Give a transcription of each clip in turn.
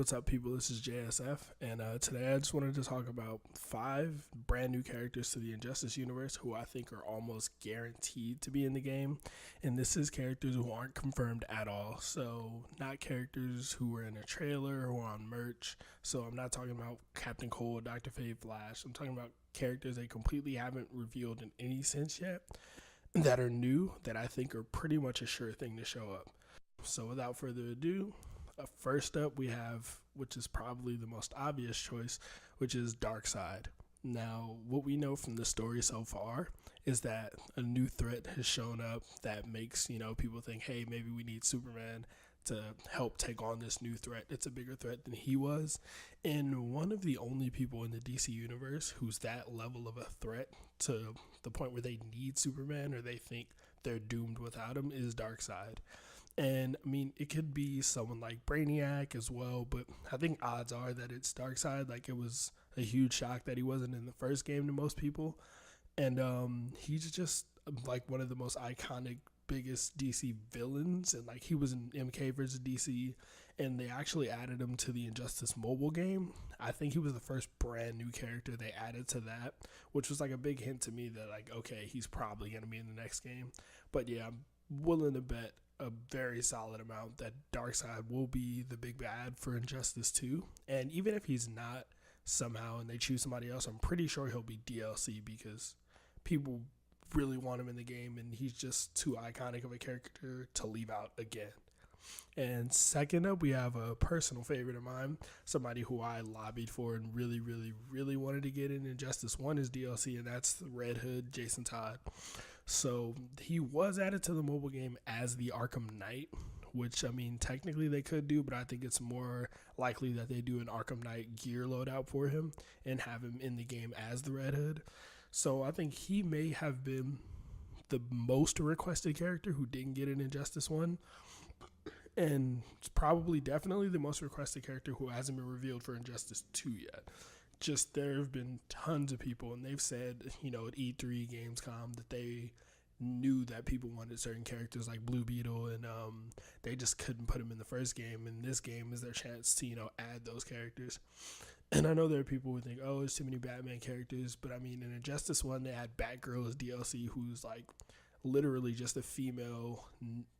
What's up, people? This is JSF, and today I just wanted to talk about 5 brand new characters to the Injustice universe who I think are almost guaranteed to be in the game. And this is characters who aren't confirmed at all. So, not characters who were in a trailer or on merch. So, I'm not talking about Captain Cold, Dr. Fate, Flash. I'm talking about characters they completely haven't revealed in any sense yet that are new that I think are pretty much a sure thing to show up. So, without further ado, first up, we have, which is probably the most obvious choice, which is Darkseid. Now, what we know from the story so far is that a new threat has shown up that makes, people think, hey, maybe we need Superman to help take on this new threat. It's a bigger threat than he was. And one of the only people in the DC universe who's that level of a threat to the point where they need Superman or they think they're doomed without him is Darkseid. And I mean, it could be someone like Brainiac as well, but I think odds are that it's Darkseid. Like, it was a huge shock that he wasn't in the first game to most people. And he's just like one of the most iconic, biggest DC villains. And like, he was in MK versus DC, and they actually added him to the Injustice mobile game. I think he was the first brand new character they added to that, which was like a big hint to me that, like, okay, he's probably going to be in the next game. But yeah, I'm willing to bet a very solid amount that Darkseid will be the big bad for Injustice 2. And even if he's not somehow and they choose somebody else, I'm pretty sure he'll be DLC because people really want him in the game and he's just too iconic of a character to leave out again. And second up, we have a personal favorite of mine, somebody who I lobbied for and really, really, really wanted to get in Injustice 1 as DLC, and that's Red Hood, Jason Todd. So he was added to the mobile game as the Arkham Knight, which, I mean, technically they could do, but I think it's more likely that they do an Arkham Knight gear loadout for him and have him in the game as the Red Hood. So I think he may have been the most requested character who didn't get an Injustice 1. And it's probably definitely the most requested character who hasn't been revealed for Injustice 2 yet. Just there have been tons of people, and they've said, at E3, Gamescom, that they knew that people wanted certain characters like Blue Beetle, and they just couldn't put them in the first game. And this game is their chance to, add those characters. And I know there are people who think, oh, there's too many Batman characters, but I mean, in Injustice 1, they had Batgirl as DLC, who's like literally just a female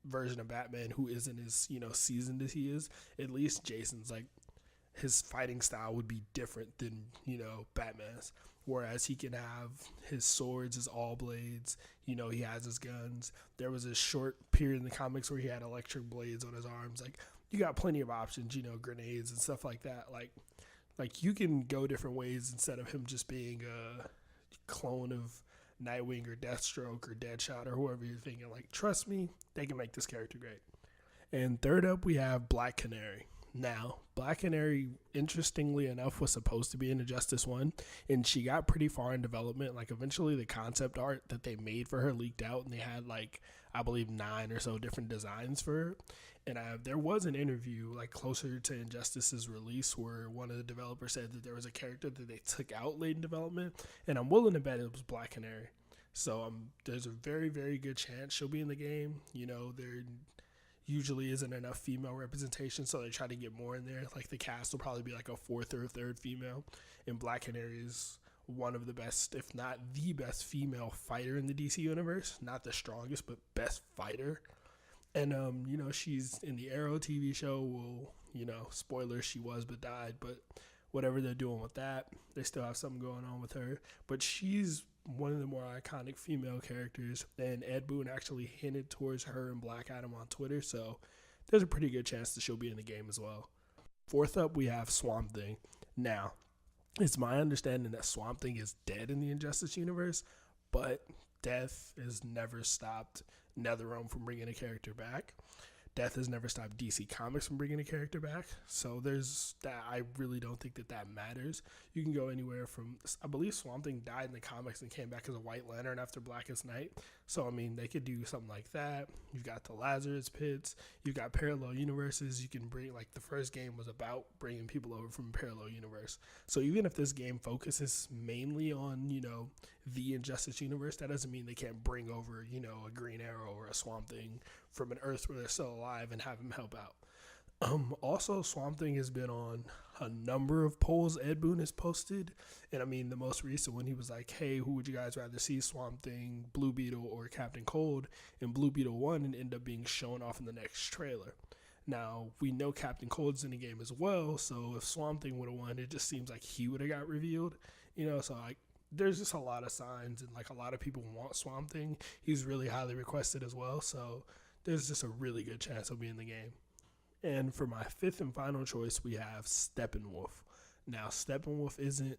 version of Batman who isn't as, seasoned as he is. At least Jason's like, his fighting style would be different than, Batman's. Whereas he can have his swords, his all blades, he has his guns. There was a short period in the comics where he had electric blades on his arms. Like, you got plenty of options, grenades and stuff like that. Like you can go different ways instead of him just being a clone of Nightwing or Deathstroke or Deadshot or whoever you're thinking. Like, trust me, they can make this character great. And third up, we have Black Canary. Now, Black Canary, interestingly enough, was supposed to be in Injustice 1, and she got pretty far in development. Like, eventually the concept art that they made for her leaked out, and they had, like, I believe 9 or so different designs for her. And there was an interview, like, closer to Injustice's release where one of the developers said that there was a character that they took out late in development, and I'm willing to bet it was Black Canary. So there's a very, very good chance she'll be in the game. There usually isn't enough female representation, so they try to get more in there. Like, the cast will probably be like a 4th or 3rd female, and Black Canary is one of the best, if not the best, female fighter in the DC universe. Not the strongest, but best fighter. And she's in the Arrow TV show. Well, spoilers, she was but died, but whatever they're doing with that, they still have something going on with her. But she's one of the more iconic female characters, and Ed Boon actually hinted towards her and Black Adam on Twitter, so there's a pretty good chance that she'll be in the game as well. Fourth up, we have Swamp Thing. Now, it's my understanding that Swamp Thing is dead in the Injustice universe, but death has never stopped NetherRealm from bringing a character back. Death has never stopped DC Comics from bringing a character back. So there's that. I really don't think that matters. You can go anywhere from, I believe Swamp Thing died in the comics and came back as a White Lantern after Blackest Night. So, I mean, they could do something like that. You've got the Lazarus Pits. You've got parallel universes. You can bring, like, the first game was about bringing people over from a parallel universe. So even if this game focuses mainly on, the Injustice universe, that doesn't mean they can't bring over, a Green Arrow or a Swamp Thing from an Earth where they're still alive and have him help out. Also, Swamp Thing has been on a number of polls Ed Boon has posted. And I mean, the most recent one, he was like, hey, who would you guys rather see, Swamp Thing, Blue Beetle, or Captain Cold? And Blue Beetle won and ended up being shown off in the next trailer. Now, we know Captain Cold's in the game as well, so if Swamp Thing would have won, it just seems like he would have got revealed. So like, there's just a lot of signs, and like a lot of people want Swamp Thing. He's really highly requested as well, so there's just a really good chance he'll be in the game. And for my fifth and final choice, we have Steppenwolf. Now, Steppenwolf isn't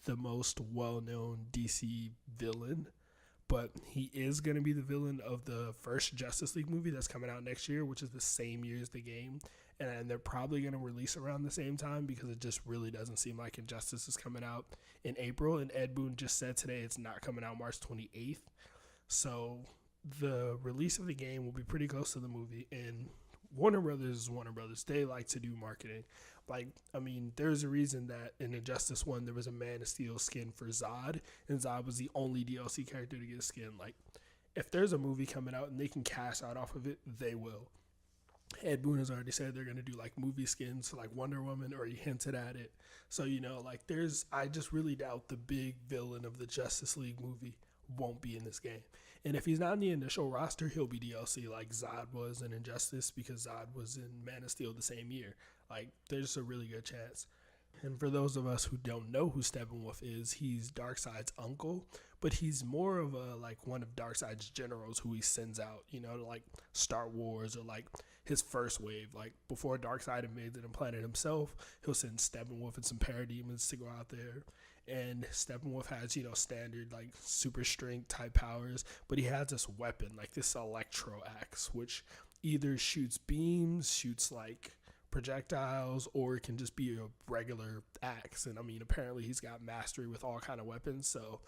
the most well-known DC villain, but he is going to be the villain of the first Justice League movie that's coming out next year, which is the same year as the game. And they're probably going to release around the same time because it just really doesn't seem like Injustice is coming out in April. And Ed Boon just said today it's not coming out March 28th. So the release of the game will be pretty close to the movie. And Warner Brothers is Warner Brothers. They like to do marketing. Like, I mean, there's a reason that in Injustice 1, there was a Man of Steel skin for Zod, and Zod was the only DLC character to get a skin. Like, if there's a movie coming out and they can cash out off of it, they will. Ed Boon has already said they're going to do, like, movie skins for, like, Wonder Woman, or he hinted at it. So, like, I just really doubt the big villain of the Justice League movie won't be in this game. And if he's not in the initial roster, he'll be DLC like Zod was in Injustice, because Zod was in Man of Steel the same year. Like, there's a really good chance. And for those of us who don't know who Steppenwolf is, he's Darkseid's uncle, but he's more of one of Darkseid's generals who he sends out, to like Star Wars or like his first wave. Like, before Darkseid invaded the planet himself, he'll send Steppenwolf and some parademons to go out there. And Steppenwolf has, standard, like, super strength type powers, but he has this weapon, like this electro axe, which either shoots beams, shoots, like, projectiles, or it can just be a regular axe. And, I mean, apparently he's got mastery with all kind of weapons, so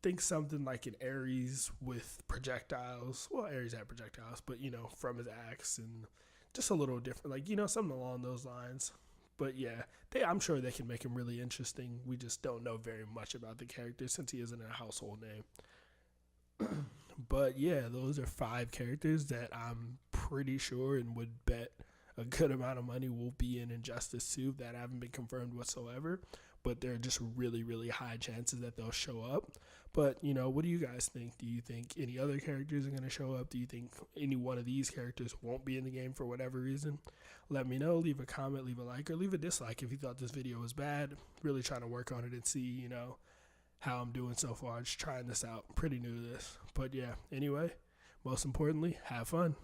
think something like an Ares with projectiles. Well, Ares had projectiles, but, from his axe, and just a little different, like, something along those lines. But yeah, I'm sure they can make him really interesting. We just don't know very much about the character since he isn't a household name. But yeah, those are 5 characters that I'm pretty sure and would bet a good amount of money will be in Injustice 2 that haven't been confirmed whatsoever. But there are just really, really high chances that they'll show up. But, what do you guys think? Do you think any other characters are going to show up? Do you think any one of these characters won't be in the game for whatever reason? Let me know. Leave a comment, leave a like, or leave a dislike if you thought this video was bad. Really trying to work on it and see, how I'm doing so far. Just trying this out. I'm pretty new to this. But yeah, anyway, most importantly, have fun.